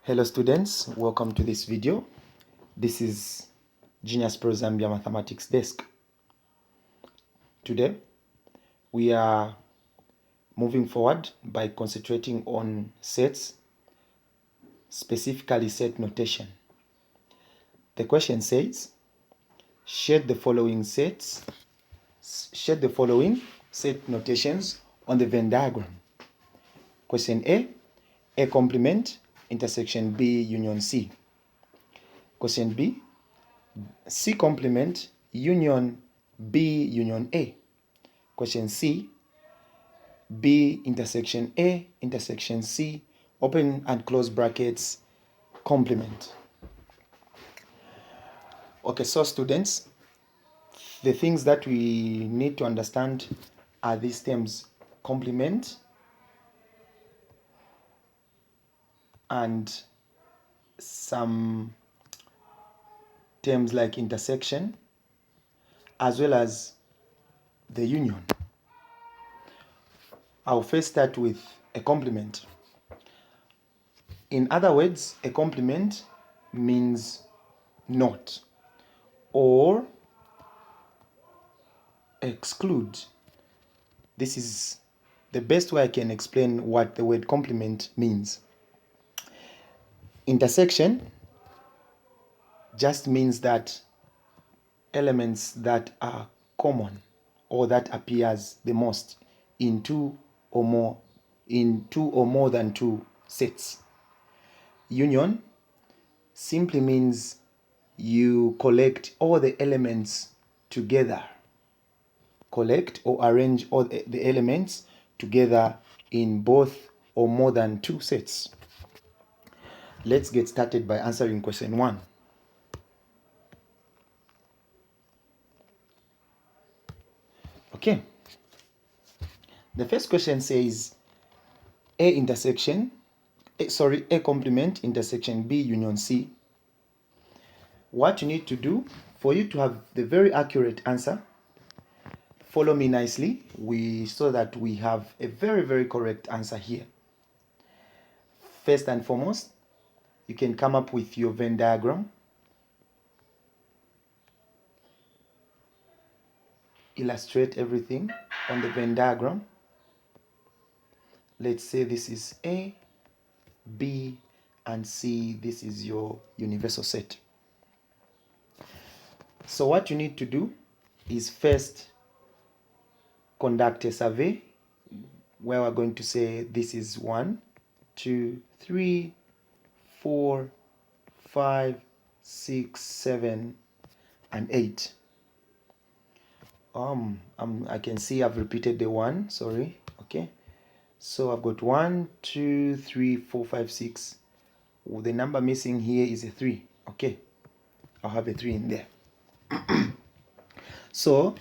Hello students, welcome to this video. This is Genius Pro Zambia Mathematics Desk. Today we are moving forward by concentrating on sets, specifically set notation. The question says, shade the following set notations on the Venn diagram. Question A complement intersection B union C. Question B, C complement union B union A. Question C, B intersection A intersection C, open and close brackets, complement. Okay, so students, the things that we need to understand are these terms: complement and some terms like intersection, as well as the union. I'll first start with a complement. In other words, a complement means not or exclude. This is the best way I can explain what the word complement means. Intersection just means that elements that are common or that appears the most in two or more than two sets. Union simply means you collect all the elements together. Collect or arrange all the elements together in both or more than two sets. Let's get started by answering question 1. Okay. The first question says A complement intersection B union C. What you need to do for you to have the very accurate answer, follow me nicely, so that we have a very, very correct answer here. First and foremost, you can come up with your Venn diagram. Illustrate everything on the Venn diagram. Let's say this is A, B, and C. This is your universal set. So what you need to do is first conduct a survey where we're going to say this is 1, 2, 3, 4, 5, 6, 7, and 8. I can see I've repeated the 1, sorry. Okay, so I've got 1, 2, 3, 4, 5, 6. The number missing here is a 3. Okay, I'll have a 3 in there. So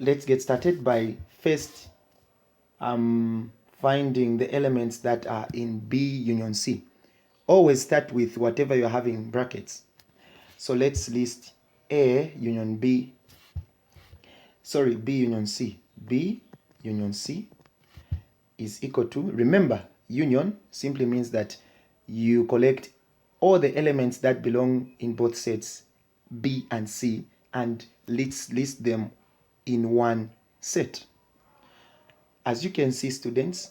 let's get started by first finding the elements that are in B union C. Always start with whatever you're having in brackets. So let's list B union C. B union C is equal to, remember, union simply means that you collect all the elements that belong in both sets B and C and list them in one set. As you can see, students,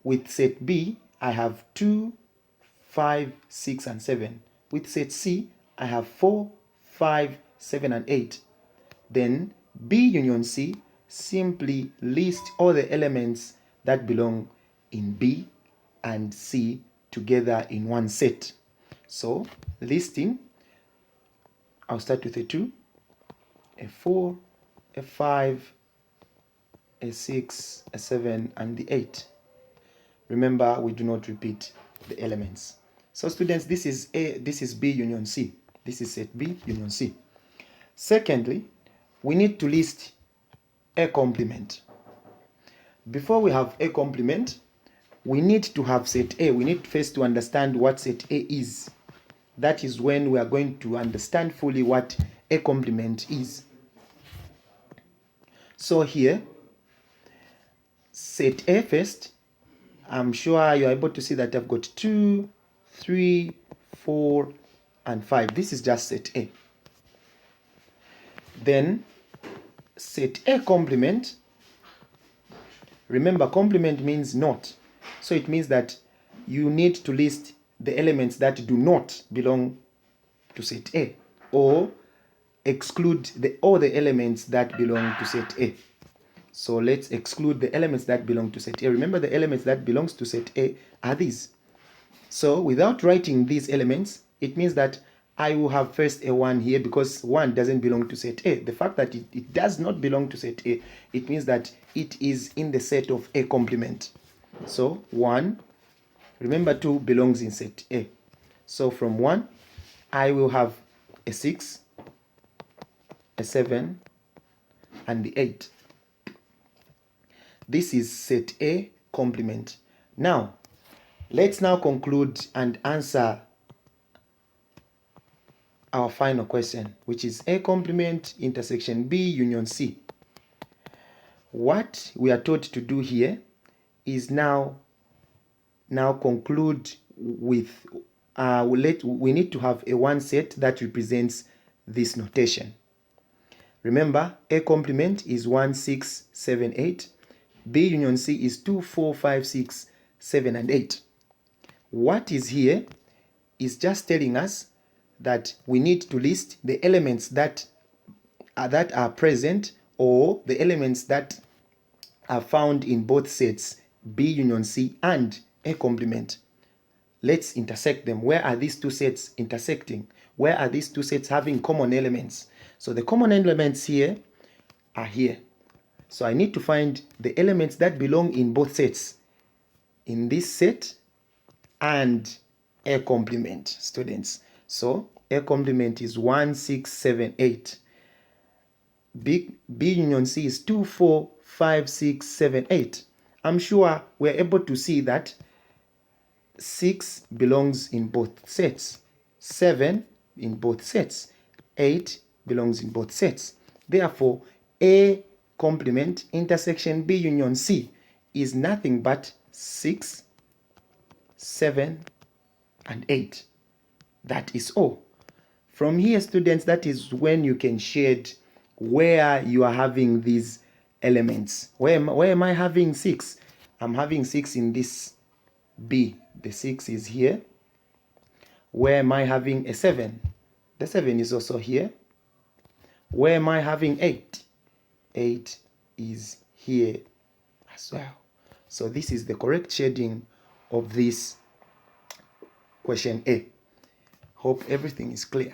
with set B, I have 2, 5, 6, and 7. With set C, I have 4, 5, 7, and 8. Then B union C, simply list all the elements that belong in B and C together in one set. So listing, I'll start with a 2, a 4, a 5, a 6, a 7, and the 8. Remember, we do not repeat the elements. So students, this is B union C. This is set B union C. Secondly, we need to list a complement. Before we have a complement, we need to have set A. We need first to understand what set A is. That is when we are going to understand fully what a complement is. So here, set A first, I'm sure you're able to see that I've got 2, 3, 4, and 5. This is just set A. Then set A complement. Remember, complement means not. So it means that you need to list the elements that do not belong to set A, or exclude all the elements that belong to set A. So let's exclude the elements that belong to set A. Remember, the elements that belongs to set A are these. So without writing these elements, it means that I will have first a 1 here, because 1 doesn't belong to set A. The fact that it does not belong to set A, it means that it is in the set of A complement. So 1, remember 2 belongs in set A. So from 1, I will have a 6, a 7, and the 8. This is set A complement. Now, let's now conclude and answer our final question, which is A complement intersection B union C. What we are taught to do here is now conclude with we need to have a 1 set that represents this notation. Remember, A complement is 1, 6, 7, 8. B union C is 2, 4, 5, 6, 7, and 8. What is here is just telling us that we need to list the elements that are present, or the elements that are found in both sets, B union C and A complement. Let's intersect them. Where are these two sets intersecting? Where are these two sets having common elements? So the common elements here are here. So I need to find the elements that belong in both sets, in this set and A complement, students. So A complement is 1, 6, 7, 8. B union C is 2, 4, 5, 6, 7, 8. I'm sure we're able to see that 6 belongs in both sets, 7 in both sets, 8 belongs in both sets. Therefore, A complement intersection B union C is nothing but 6, 7, and 8. That is all. From here, students, that is when you can shade where you are having these elements. Where am I having 6? I'm having 6 in this B. The 6 is here. Where am I having a 7? The 7 is also here. Where am I having 8? 8 is here as well. So this is the correct shading of this question A. Hope everything is clear.